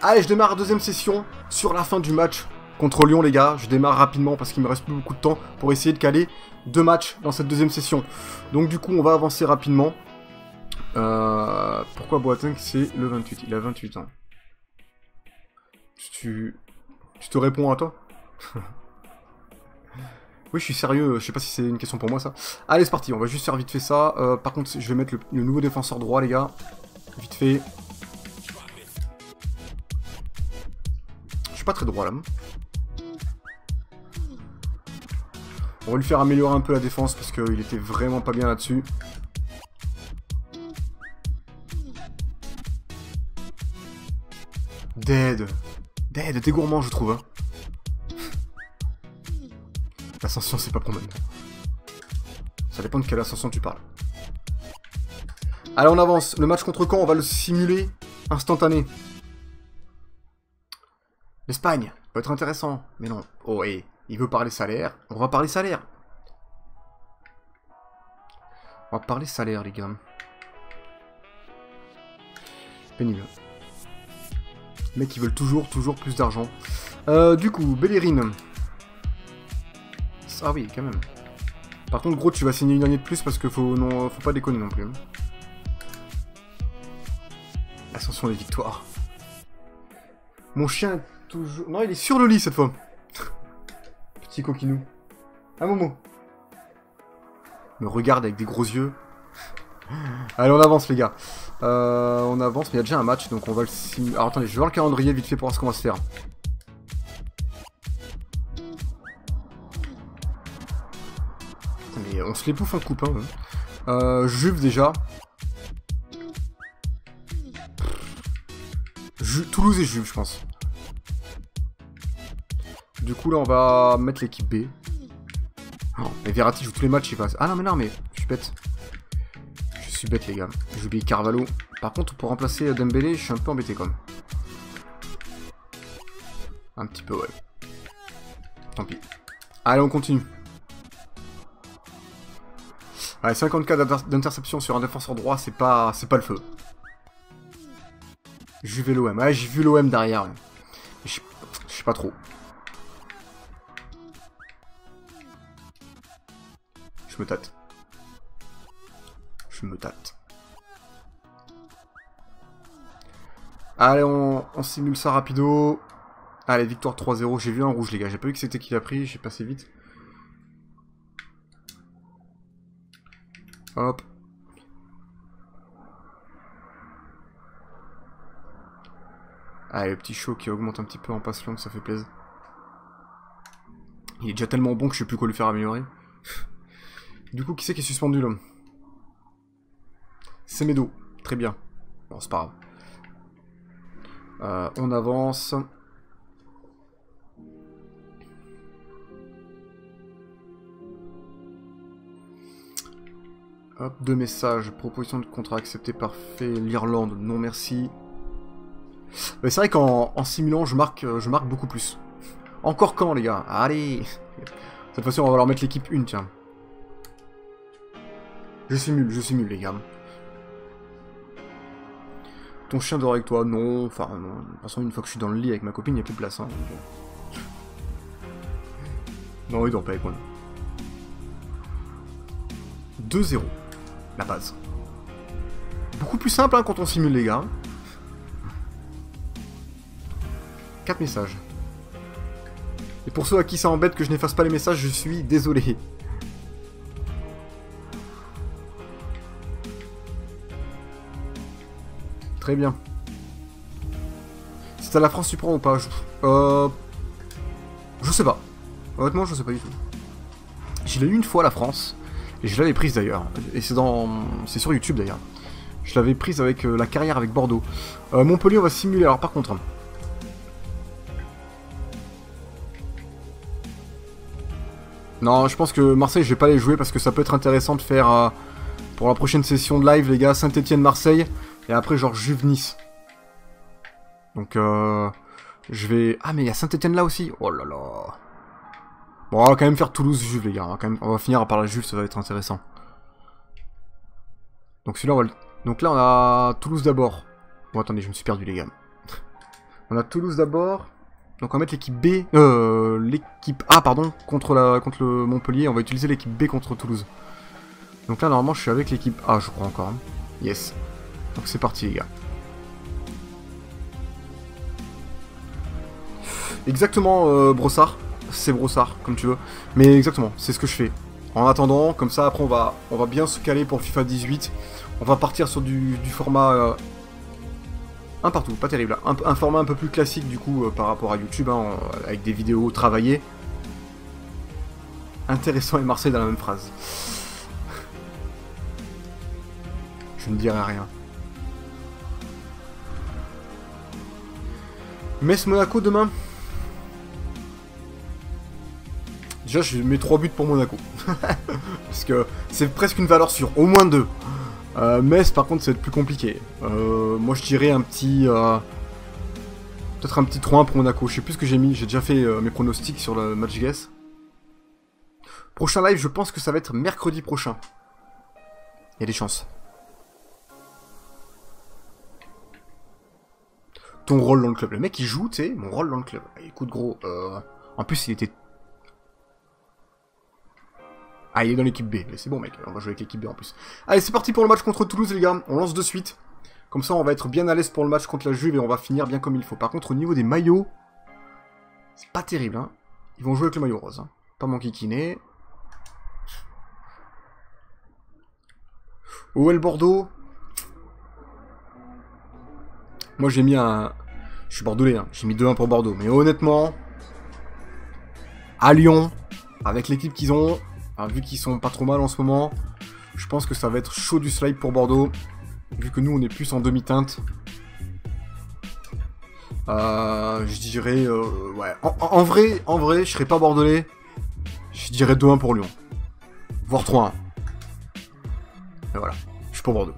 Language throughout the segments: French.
Allez, je démarre la deuxième session sur la fin du match contre Lyon, les gars. Je démarre rapidement parce qu'il me reste plus beaucoup de temps pour essayer de caler 2 matchs dans cette deuxième session. Donc du coup, on va avancer rapidement. Pourquoi Boateng, c'est le 28? Il a 28 ans. Tu te réponds à toi? Oui, je suis sérieux, je sais pas si c'est une question pour moi, ça. Allez, c'est parti, on va juste faire vite fait ça. Par contre, je vais mettre le nouveau défenseur droit, les gars. Vite fait. Je suis pas très droit, là. On va lui faire améliorer un peu la défense, parce qu'il était vraiment pas bien là-dessus. Dead, t'es gourmand, je trouve, hein. L'ascension, c'est pas pour maintenant. Ça dépend de quelle ascension tu parles. Allez, on avance. Le match contre Caen, on va le simuler instantané. L'Espagne, peut être intéressant. Mais non. Oh, et il veut parler salaire. On va parler salaire. On va parler salaire, les gars. Pénible. Les mecs, ils veulent toujours plus d'argent. Du coup, Bellerin. Ah oui, quand même. Par contre, gros, tu vas signer une année de plus parce que faut pas déconner non plus. Ascension des victoires. Mon chien est toujours... Non, il est sur le lit cette fois. Petit coquinou. Un Momo. Me regarde avec des gros yeux. Allez, on avance, les gars. On avance, mais il y a déjà un match, donc on va le simuler. Alors, attendez, je vais voir le calendrier vite fait pour voir ce qu'on va se faire. Mais on se les bouffe en coupe, hein. Juve, déjà. Toulouse et Juve, je pense. Du coup, là, on va mettre l'équipe B. Oh, mais Verratti joue tous les matchs, il passe. Ah non, mais je suis bête. Je suis bête, les gars. J'ai oublié Carvalho. Par contre, pour remplacer Dembélé, je suis un peu embêté, quand même. Un petit peu, ouais. Tant pis. Allez, on continue. Ouais, 54 d'interception sur un défenseur droit, c'est pas le feu. Juve et l'OM. Ouais, j'ai vu l'OM derrière. Ouais. Je sais pas trop. Je me tâte. Je me tâte. Allez, on simule ça rapido. Allez, victoire 3-0. J'ai vu un rouge, les gars. J'ai pas vu que c'était qui l'a pris. J'ai passé vite. Hop. Allez, le petit show qui augmente un petit peu en passe longue, ça fait plaisir. Il est déjà tellement bon que je sais plus quoi lui faire améliorer. Du coup, qui c'est qui est suspendu, l'homme? C'est Medo. Très bien. Bon, c'est pas grave. On avance. Hop, 2 messages. Proposition de contrat acceptée, parfait. L'Irlande, non merci. Mais c'est vrai qu'en simulant, je marque beaucoup plus. Encore quand, les gars? Allez. Cette fois-ci, on va leur mettre l'équipe 1, tiens. Je simule, les gars. Ton chien dort avec toi? Non, enfin, non. De toute façon, une fois que je suis dans le lit avec ma copine, il n'y a plus de place, hein. Non, il dort pas avec moi. 2-0. La base. Beaucoup plus simple, hein, quand on simule, les gars. 4 messages. Et pour ceux à qui ça embête que je n'efface pas les messages, je suis désolé. Très bien. Si t'as la France, tu prends ou pas? Je sais pas. Honnêtement, je sais pas du tout. Je l'ai eu une fois, la France. Et je l'avais prise d'ailleurs. Et c'est sur YouTube d'ailleurs. Je l'avais prise avec la carrière avec Bordeaux. Montpellier, on va simuler. Alors par contre... Non, je pense que Marseille, je vais pas les jouer parce que ça peut être intéressant de faire pour la prochaine session de live, les gars, Saint-Etienne-Marseille. Et après, genre Juve-Nice. Donc, je vais... Ah, mais il y a Saint-Etienne là aussi. Oh là là. Bon, on va quand même faire Toulouse-Juve, les gars. On va finir par la Juve, ça va être intéressant. Donc celui-là, on va le... Donc là, on a Toulouse d'abord. Bon, attendez, je me suis perdu, les gars. On a Toulouse d'abord. Donc on va mettre l'équipe B. L'équipe A, pardon, contre le Montpellier. On va utiliser l'équipe B contre Toulouse. Donc là, normalement, je suis avec l'équipe A, je crois encore. Hein. Yes. Donc c'est parti, les gars. Exactement, Brossard. C'est Brossard, comme tu veux. Mais exactement, c'est ce que je fais. En attendant, comme ça, après, on va bien se caler pour FIFA 18. On va partir sur du format... un partout, pas terrible. Un format un peu plus classique, du coup, par rapport à YouTube, hein, avec des vidéos travaillées. Intéressant et Marseille dans la même phrase. Je ne dirai rien. Metz-Monaco demain. Déjà, je mets 3 buts pour Monaco. Parce que c'est presque une valeur sûre. Au moins 2. Metz, par contre, ça va être plus compliqué. Moi, je dirais un petit... peut-être un petit 3-1 pour Monaco. Je sais plus ce que j'ai mis. J'ai déjà fait mes pronostics sur le match guess. Prochain live, je pense que ça va être mercredi prochain. Il y a des chances. Ton rôle dans le club. Le mec, il joue, tu sais, mon rôle dans le club. Écoute, gros, en plus, il était... Ah, il est dans l'équipe B. Mais c'est bon, mec. On va jouer avec l'équipe B en plus. Allez, c'est parti pour le match contre Toulouse, les gars. On lance de suite. Comme ça, on va être bien à l'aise pour le match contre la Juve et on va finir bien comme il faut. Par contre, au niveau des maillots, c'est pas terrible, hein. Ils vont jouer avec le maillot rose, hein. Pas mon kikiné. Où est le Bordeaux? Moi, j'ai mis un... Je suis bordelais, hein. J'ai mis 2-1 pour Bordeaux. Mais honnêtement, à Lyon, avec l'équipe qu'ils ont... vu qu'ils sont pas trop mal en ce moment, je pense que ça va être chaud du slide pour Bordeaux. Vu que nous, on est plus en demi-teinte. Je dirais... ouais. En vrai, je serais pas bordelais. Je dirais 2-1 pour Lyon. Voire 3-1. Et voilà. Je suis pour Bordeaux.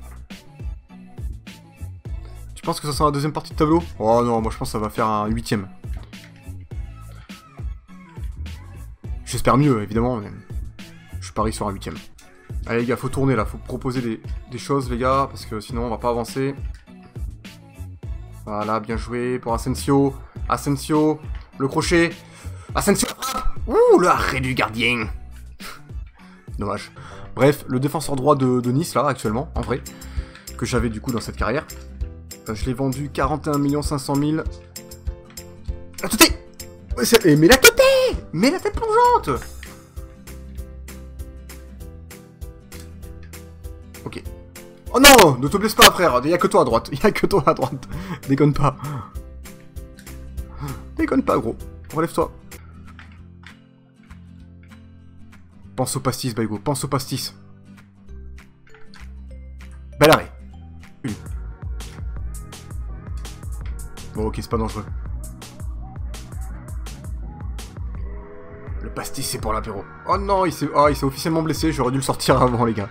Tu penses que ça sera la deuxième partie de tableau? Oh non, moi je pense que ça va faire un 8ème. J'espère mieux, évidemment, mais... Je parie sur un 8ème. Allez les gars, faut tourner là, faut proposer des choses les gars, parce que sinon on va pas avancer. Voilà, bien joué pour Asensio. Asensio, le crochet. Asensio, la frappe. Ouh, le arrêt du gardien. Dommage. Bref, le défenseur droit de Nice là, actuellement, en vrai, que j'avais du coup dans cette carrière. Je l'ai vendu 41 500 000. La tête. Mais la tête. Mais la tête plongeante. Ok. Oh non, ne te blesse pas, frère. Il y a que toi à droite. Il y a que toi à droite. Déconne pas. Déconne pas, gros. Relève-toi. Pense au pastis, Baigo. Pense au pastis. Bel arrêt. Une. Bon, ok, c'est pas dangereux. Le pastis, c'est pour l'apéro. Oh non, il s'est officiellement blessé. J'aurais dû le sortir avant, les gars.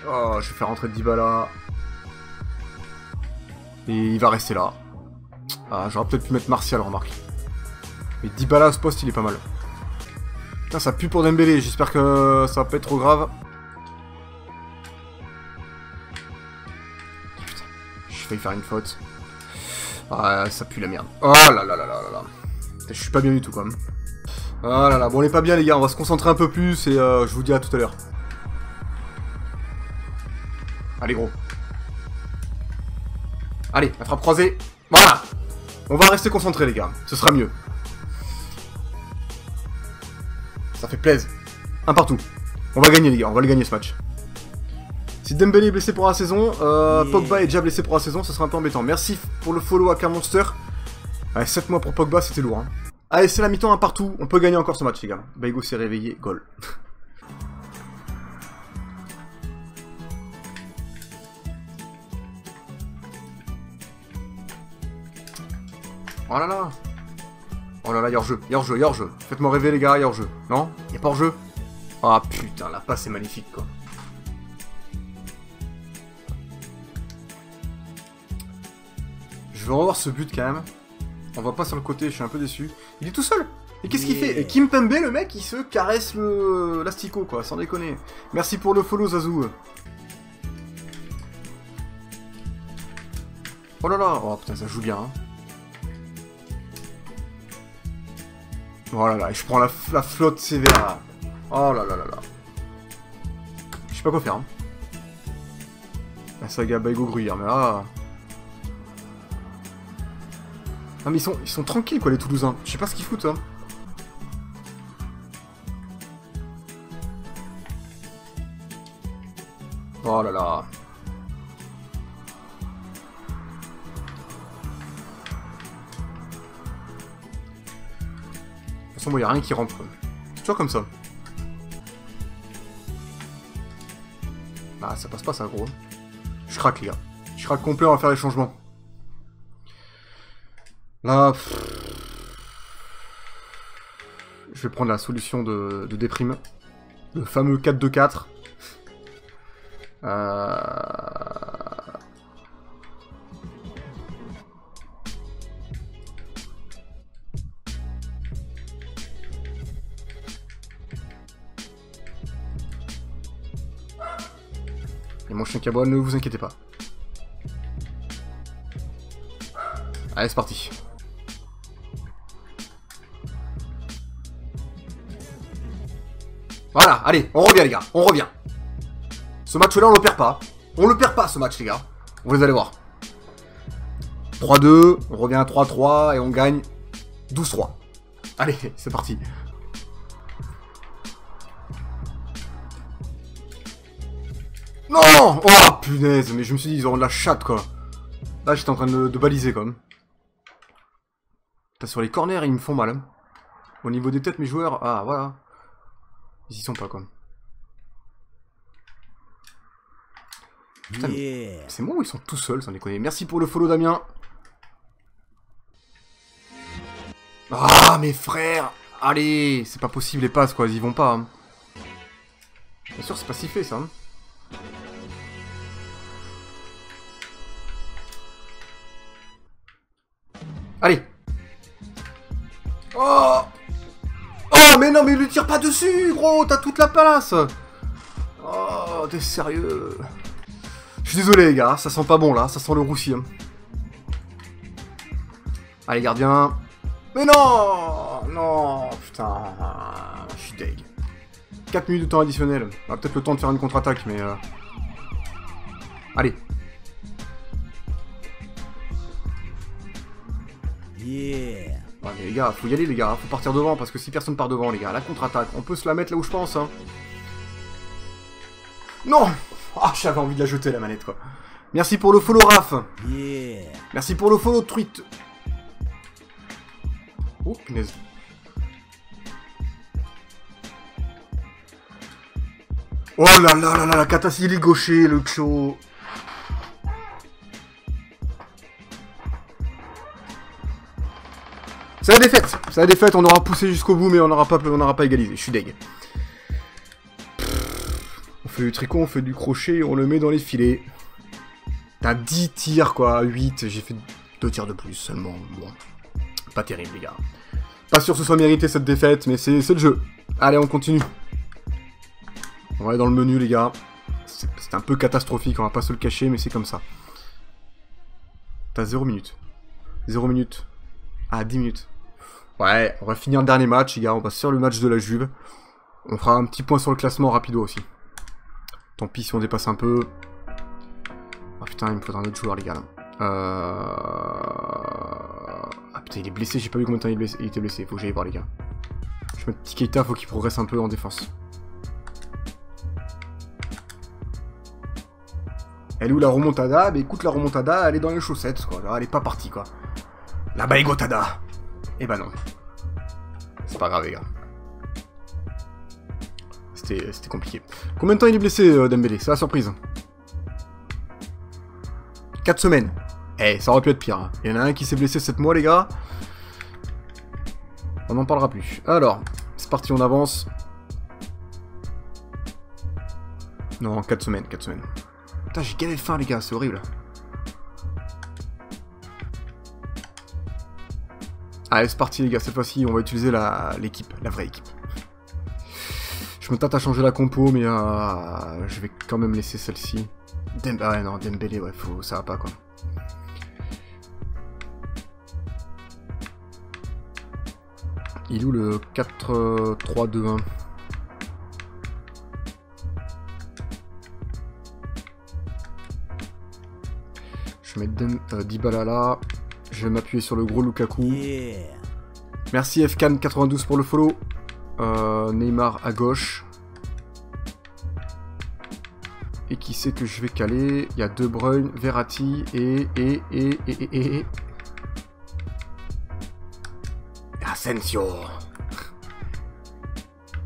Oh, je vais faire rentrer Dybala. Et il va rester là. Ah, j'aurais peut-être pu mettre Martial, remarque. Mais Dybala à ce poste, il est pas mal. Putain, ça pue pour Dembélé. J'espère que ça va pas être trop grave. Putain, j'ai failli faire une faute. Ah, ça pue la merde. Oh là là là là là là. Je suis pas bien du tout, quand même. Oh là là, bon, on est pas bien, les gars. On va se concentrer un peu plus et je vous dis à tout à l'heure. Allez, gros. Allez, la frappe croisée. Voilà. On va rester concentré, les gars. Ce sera mieux. Ça fait plaisir. Un partout. On va gagner, les gars. On va le gagner, ce match. Si Dembélé est blessé pour la saison, Pogba est déjà blessé pour la saison, ça sera un peu embêtant. Merci pour le follow à K-Monster. Allez, 7 mois pour Pogba, c'était lourd. Hein. Allez, c'est la mi-temps, un partout. On peut gagner encore ce match, les gars. Baigo s'est réveillé. Goal. Oh là là. Oh là là, y'a hors-jeu, y'a hors-jeu, y'a hors-jeu. Faites-moi rêver, les gars, y'a hors-jeu. Non? Y'a pas hors-jeu? Ah putain, la passe est magnifique, quoi. Je vais revoir ce but, quand même. On voit pas sur le côté, je suis un peu déçu. Il est tout seul. Et qu'est-ce qu'il fait? Et Kimpembe, le mec, il se caresse l'asticot, quoi, sans déconner. Merci pour le follow, Zazou. Oh là là. Oh putain, ça joue bien, hein. Oh là là, je prends la flotte sévère. Oh là là là là. Je sais pas quoi faire. Hein. La saga Baigo Gruyère, mais là... Non mais ils sont tranquilles quoi les Toulousains. Je sais pas ce qu'ils foutent hein. Oh là là. De toute façon moi y a rien qui rentre. C'est toujours comme ça. Ah ça passe pas ça gros. Je craque les gars. Je craque complet, on va faire les changements. Là... Je vais prendre la solution de déprime. Le fameux 4-2-4. Et mon chien cabois, ne vous inquiétez pas. Allez, c'est parti. Voilà, allez, on revient les gars, on revient. Ce match-là, on le perd pas. On le perd pas ce match les gars. Vous allez voir. 3-2, on revient à 3-3 et on gagne 12-3. Allez, c'est parti. Non! Oh punaise, mais je me suis dit ils auront de la chatte quoi. Là j'étais en train de baliser quand même. Putain, sur les corners ils me font mal. Hein. Au niveau des têtes mes joueurs, ah voilà. Ils y sont pas quoi. Putain, yeah. C'est moi ou ils sont tout seuls sans déconner. Merci pour le follow Damien. Ah mes frères. Allez, c'est pas possible les passes quoi, ils y vont pas. Hein. Bien sûr c'est pas si fait ça. Hein. Allez. Oh. Oh mais non mais lui tire pas dessus gros, t'as toute la place. Oh t'es sérieux. Je suis désolé les gars, ça sent pas bon là, ça sent le roussi. Hein. Allez gardien. Mais non. Non putain. Je suis deg. 4 minutes de temps additionnel. On a peut-être le temps de faire une contre-attaque mais... Allez. Yeah. Ouais, mais les gars, faut y aller les gars, faut partir devant parce que si personne part devant les gars, la contre-attaque, on peut se la mettre là où je pense hein. Non. Ah, j'avais envie de la jeter la manette quoi. Merci pour le follow Raph. Yeah. Merci pour le follow tweet. Oh punaise. Oh là là là là, la catastrophe, il est gaucher le Xo. C'est la défaite. C'est la défaite, on aura poussé jusqu'au bout mais on n'aura pas égalisé. Je suis deg. On fait du tricot, on fait du crochet, on le met dans les filets. T'as 10 tirs quoi, 8, j'ai fait 2 tirs de plus seulement. Bon, pas terrible les gars. Pas sûr que ce soit mérité cette défaite, mais c'est le jeu. Allez, on continue. On va aller dans le menu les gars. C'est un peu catastrophique, on va pas se le cacher, mais c'est comme ça. T'as 0 minutes. 0 minutes. Ah, 10 minutes. Ouais, on va finir le dernier match les gars, on va se faire le match de la Juve. On fera un petit point sur le classement rapido aussi. Tant pis si on dépasse un peu. Ah putain, il me faudra un autre joueur les gars là. Ah putain, il est blessé, j'ai pas vu combien de temps il était blessé, faut que j'aille voir les gars. Je mets petit Keita, faut qu'il progresse un peu en défense. Elle est où la remontada? Bah écoute, la remontada, elle est dans les chaussettes quoi, là, elle est pas partie quoi. La baigotada. Eh ben non. C'est pas grave les gars. C'était compliqué. Combien de temps il est blessé Dembélé? C'est la surprise. 4 semaines. Eh, ça aurait pu être pire. Hein. Il y en a un qui s'est blessé 7 mois les gars. On n'en parlera plus. Alors, c'est parti, on avance. Non, 4 semaines, 4 semaines. Putain, j'ai gavé faim les gars, c'est horrible. Allez, c'est parti les gars, cette fois-ci, on va utiliser l'équipe, la vraie équipe. Je me tâte à changer la compo, mais je vais quand même laisser celle-ci. Ah ouais, non, Dembélé, ouais, ça va pas, quoi. Il est où le 4-3-2-1? Je vais mettre Dybala là. Je vais m'appuyer sur le gros Lukaku. Yeah. Merci Fcan92 pour le follow. Neymar à gauche. Et qui c'est que je vais caler? Il y a De Bruyne, Verratti et Asensio.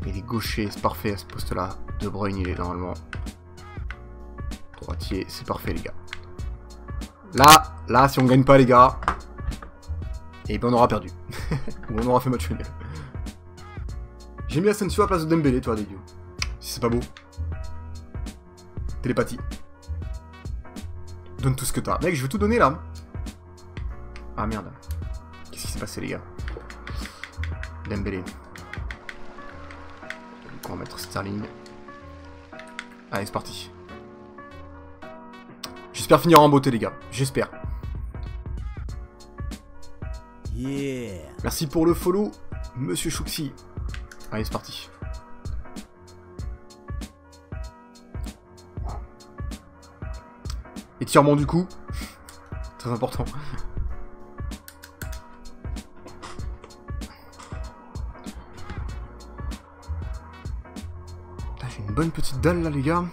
Il est gaucher, c'est parfait à ce poste-là. De Bruyne, il est normalement droitier, c'est parfait les gars. Là, si on gagne pas les gars, et ben on aura perdu. Ou on aura fait match nul. J'ai mis Asensio à la place de Dembélé, toi, dégueu. Si c'est pas beau. Télépathie. Donne tout ce que t'as. Mec, je veux tout donner là. Ah merde. Qu'est-ce qui s'est passé les gars? Dembélé. On va mettre Sterling. Allez, c'est parti. J'espère finir en beauté les gars. J'espère. Yeah. Merci pour le follow, Monsieur Chouxi. Allez, c'est parti. Étirement du cou. Très important. J'ai une bonne petite dalle là les gars.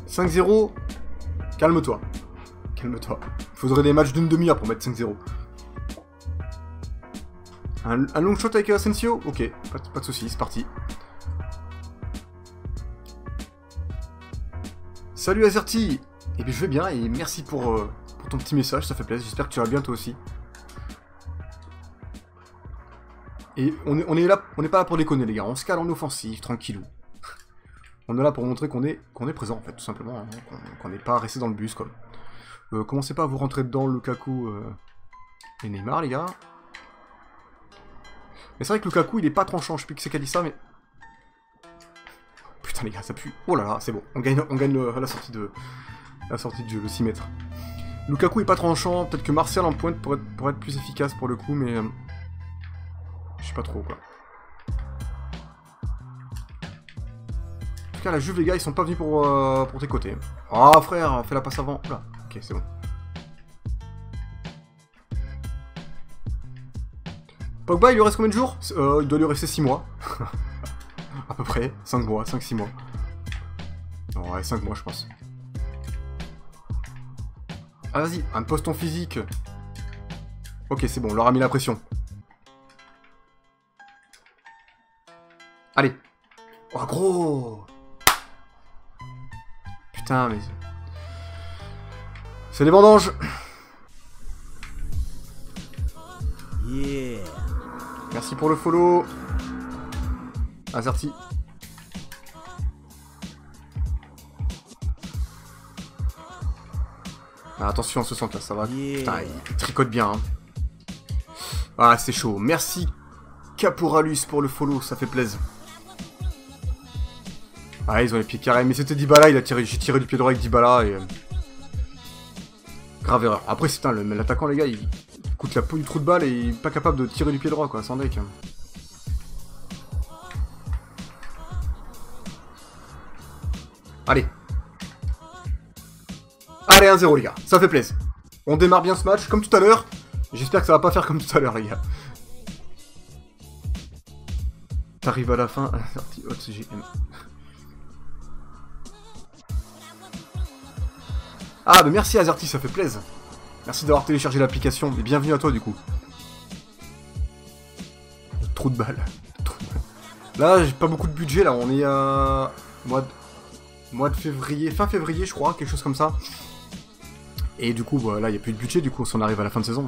« 5-0 » Calme-toi. Calme-toi. Il faudrait des matchs d'une demi-heure pour mettre 5-0. Un long shot avec Asensio? Ok, pas de soucis, c'est parti. Salut Azerty. Eh bien je vais bien et merci pour ton petit message, ça fait plaisir. J'espère que tu vas bien toi aussi. Et on est là, on n'est pas là pour déconner les gars, on se cale en offensive, tranquillou. On est là pour montrer qu'on est présent en fait, tout simplement, hein, qu'on n'est pas resté dans le bus quoi. Commencez pas à vous rentrer dedans, Lukaku et Neymar les gars. Mais c'est vrai que Lukaku il est pas tranchant, je sais plus qui c'est qui a dit ça mais... Putain les gars, ça pue. Oh là là, c'est bon, on gagne la sortie de jeu, le 6 mètres. Lukaku est pas tranchant, peut-être que Martial en pointe pour être plus efficace pour le coup, mais... je sais pas trop quoi. En tout cas la Juve les gars ils sont pas venus pour tes côtés. Ah frère, fais la passe avant. Oula, ok c'est bon. Pogba il lui reste combien de jours? Il doit lui rester 6 mois. À peu près, 5 mois, 5-6 mois. Non, ouais 5 mois je pense. Ah vas-y, un poste en physique. Ok c'est bon, on leur a mis la pression. Allez. Oh gros. Putain mais... c'est les vendanges. Yeah. Merci pour le follow. Azerty. Ah, attention, ce centre là, ça va. Yeah. Putain, il tricote bien. Hein. Ah, c'est chaud. Merci Caporalus pour le follow, ça fait plaisir. Ah, ils ont les pieds carrés. Mais c'était Dybala, j'ai tiré du pied droit avec Dybala et... grave erreur. Après, putain, l'attaquant, les gars, il coûte la peau du trou de balle et il est pas capable de tirer du pied droit, quoi, sans deck. Allez. Allez, 1-0, les gars. Ça fait plaisir. On démarre bien ce match, comme tout à l'heure. J'espère que ça va pas faire comme tout à l'heure, les gars. T'arrives à la fin. Ah, bah merci Azerty, ça fait plaisir. Merci d'avoir téléchargé l'application, et bienvenue à toi du coup. Trou de balle. Là, j'ai pas beaucoup de budget, là, on est à... mois de février, fin février je crois, quelque chose comme ça. Et du coup, voilà, il n'y a plus de budget, du coup, on arrive à la fin de saison.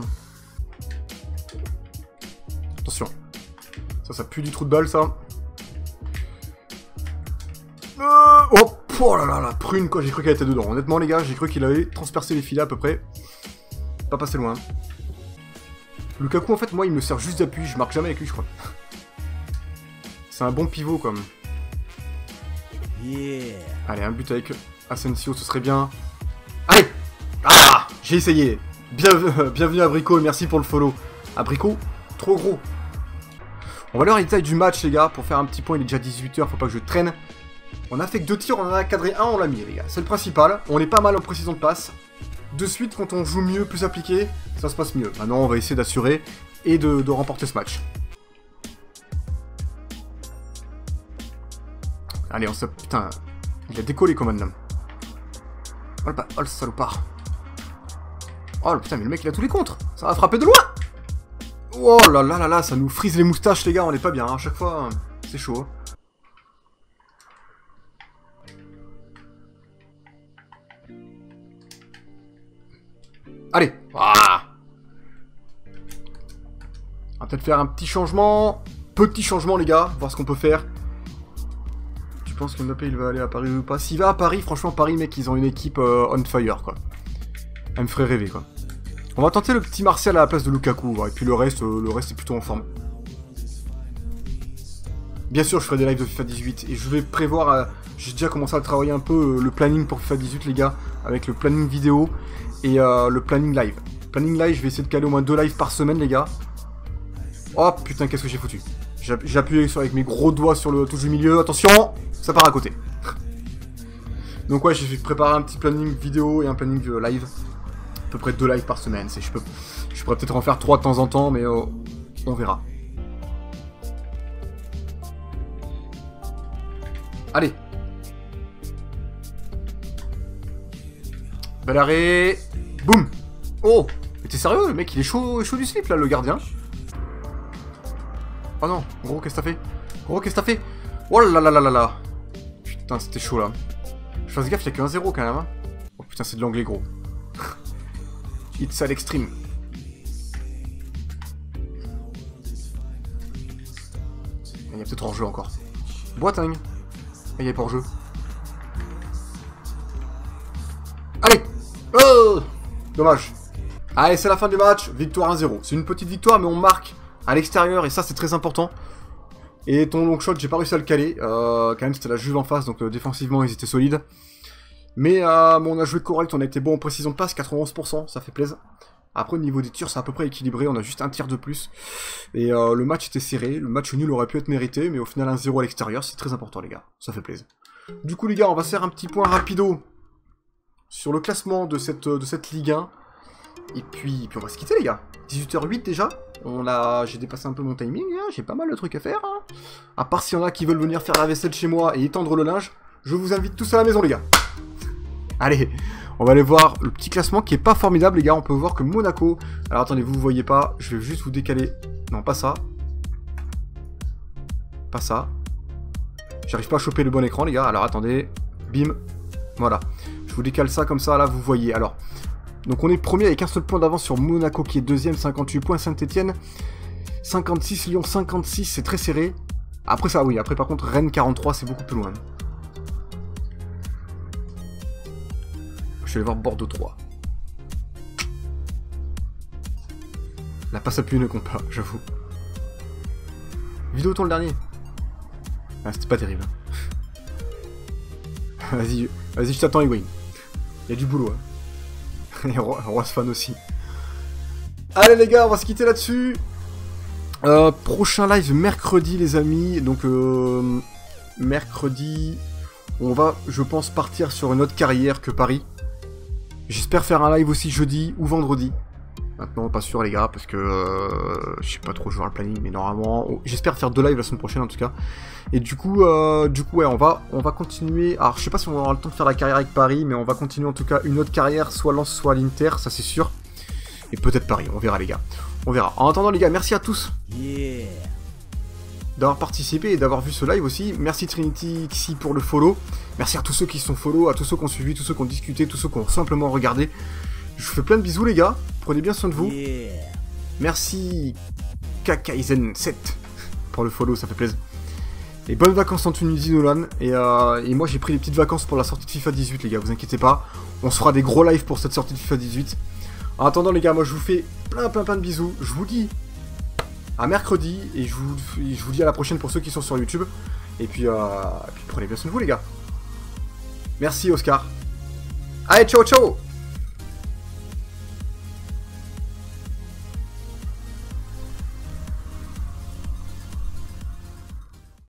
Attention. Ça pue du trou de balle, ça. Oh là là, la prune, quoi, j'ai cru qu'elle était dedans. Honnêtement, les gars, j'ai cru qu'il avait transpercé les filets à peu près. Pas passé loin. Lukaku, en fait, moi, il me sert juste d'appui. Je marque jamais avec lui, je crois. C'est un bon pivot, comme. Yeah. Allez, un but avec Asensio, ce serait bien. Allez. Ah, j'ai essayé. Bienvenue Abricot et merci pour le follow. Abricot, trop gros. On va aller voir les détails du match les gars, pour faire un petit point, il est déjà 18 h, faut pas que je traîne. On a fait que 2 tirs, on en a cadré un, on l'a mis les gars, c'est le principal. On est pas mal en précision de passe. De suite, quand on joue mieux, plus appliqué, ça se passe mieux. Maintenant, on va essayer d'assurer et de remporter ce match. Allez, on se... Putain, il a décollé comme un homme. Oh le salopard. Oh putain, mais le mec il a tous les contres. Ça va frapper de loin. Oh là là là là, ça nous frise les moustaches les gars, on est pas bien. Hein. À chaque fois, c'est chaud. Allez. Ah. On va peut-être faire un petit changement. Petit changement les gars, voir ce qu'on peut faire. Je pense que Mbappé il va aller à Paris ou pas. S'il va à Paris, franchement Paris mec, ils ont une équipe on fire quoi. Elle me ferait rêver quoi. On va tenter le petit Martial à la place de Lukaku, et puis le reste est plutôt en forme. Bien sûr, je ferai des lives de FIFA 18, et je vais prévoir, j'ai déjà commencé à travailler un peu le planning pour FIFA 18 les gars, avec le planning vidéo et le planning live. Planning live, je vais essayer de caler au moins 2 lives par semaine les gars. Oh putain, qu'est-ce que j'ai foutu. J'ai appuyé avec mes gros doigts sur le touche du milieu, attention, ça part à côté. Donc ouais, j'ai préparé un petit planning vidéo et un planning live. À peu près 2 lives par semaine. Je pourrais peut-être en faire 3 de temps en temps, mais on verra. Allez. Bel arrêt. Boum. Oh. Mais t'es sérieux, le mec il est chaud du slip là, le gardien. Oh non, gros, qu'est-ce que t'as fait? Gros, qu'est-ce que t'as fait? Oh là là là là là. Putain, c'était chaud là. Je fasse gaffe, il y a que 1-0 quand même. Hein. Oh putain, c'est de l'anglais gros. It's à l'extrême. Il y a peut-être hors-jeu encore. Boitagne. Il y a pas hors-jeu. Allez. Oh. Dommage. Allez, c'est la fin du match. Victoire 1-0. C'est une petite victoire, mais on marque à l'extérieur, et ça, c'est très important. Et ton long shot, j'ai pas réussi à le caler. Quand même, c'était la Juve en face, donc défensivement, ils étaient solides. Mais bon, on a joué correct, on a été bon en précision de passe, 91%, ça fait plaisir. Après, au niveau des tirs, c'est à peu près équilibré, on a juste un tir de plus. Et le match était serré, le match nul aurait pu être mérité, mais au final, 1-0 à l'extérieur, c'est très important, les gars. Ça fait plaisir. Du coup, les gars, on va faire un petit point rapido sur le classement de cette Ligue 1. Et puis on va se quitter, les gars. 18h08 déjà. J'ai dépassé un peu mon timing, hein. J'ai pas mal de trucs à faire. Hein. À part s'il y en a qui veulent venir faire la vaisselle chez moi et étendre le linge, je vous invite tous à la maison, les gars. Allez, on va aller voir le petit classement qui est pas formidable, les gars. On peut voir que Monaco... Alors attendez, vous voyez pas, je vais juste vous décaler... Non, pas ça. Pas ça. J'arrive pas à choper le bon écran, les gars. Alors attendez, bim. Voilà. Je vous décale ça comme ça, là, vous voyez. Alors, donc on est premier avec un seul point d'avance sur Monaco qui est deuxième, 58 points. Saint-Etienne, 56, Lyon, 56, c'est très serré. Après ça, oui, après par contre, Rennes, 43, c'est beaucoup plus loin. Je vais aller voir Bordeaux 3. La passe à pluie ne compte pas, j'avoue. Vidéo tour le dernier. Ah, c'était pas terrible. Vas-y, je t'attends, Higuain. Il y a du boulot. Hein. Et Roi fan aussi. Allez les gars, on va se quitter là-dessus. Prochain live mercredi, les amis. Donc, mercredi, on va, je pense, partir sur une autre carrière que Paris. J'espère faire un live aussi jeudi ou vendredi. Maintenant, pas sûr les gars, parce que je sais pas trop jouer le planning, mais normalement, j'espère faire 2 lives la semaine prochaine en tout cas. Et du coup ouais, on va continuer. Alors, je sais pas si on aura le temps de faire la carrière avec Paris, mais on va continuer en tout cas une autre carrière, soit Lens, soit l'Inter, ça c'est sûr. Et peut-être Paris, on verra les gars. On verra. En attendant les gars, merci à tous d'avoir participé et d'avoir vu ce live aussi. Merci Trinity Xi pour le follow. Merci à tous ceux qui sont follow, à tous ceux qui ont suivi, tous ceux qui ont discuté, tous ceux qui ont simplement regardé. Je vous fais plein de bisous les gars. Prenez bien soin de vous. Merci Kakaizen7 pour le follow, ça fait plaisir. Et bonnes vacances en Tunisie Nolan. Et moi j'ai pris des petites vacances pour la sortie de FIFA 18 les gars, vous inquiétez pas. On se fera des gros lives pour cette sortie de FIFA 18. En attendant les gars, moi je vous fais plein de bisous. Je vous dis à mercredi et je vous dis à la prochaine pour ceux qui sont sur YouTube. Et puis prenez bien soin de vous les gars. Merci Oscar. Allez, ciao ciao.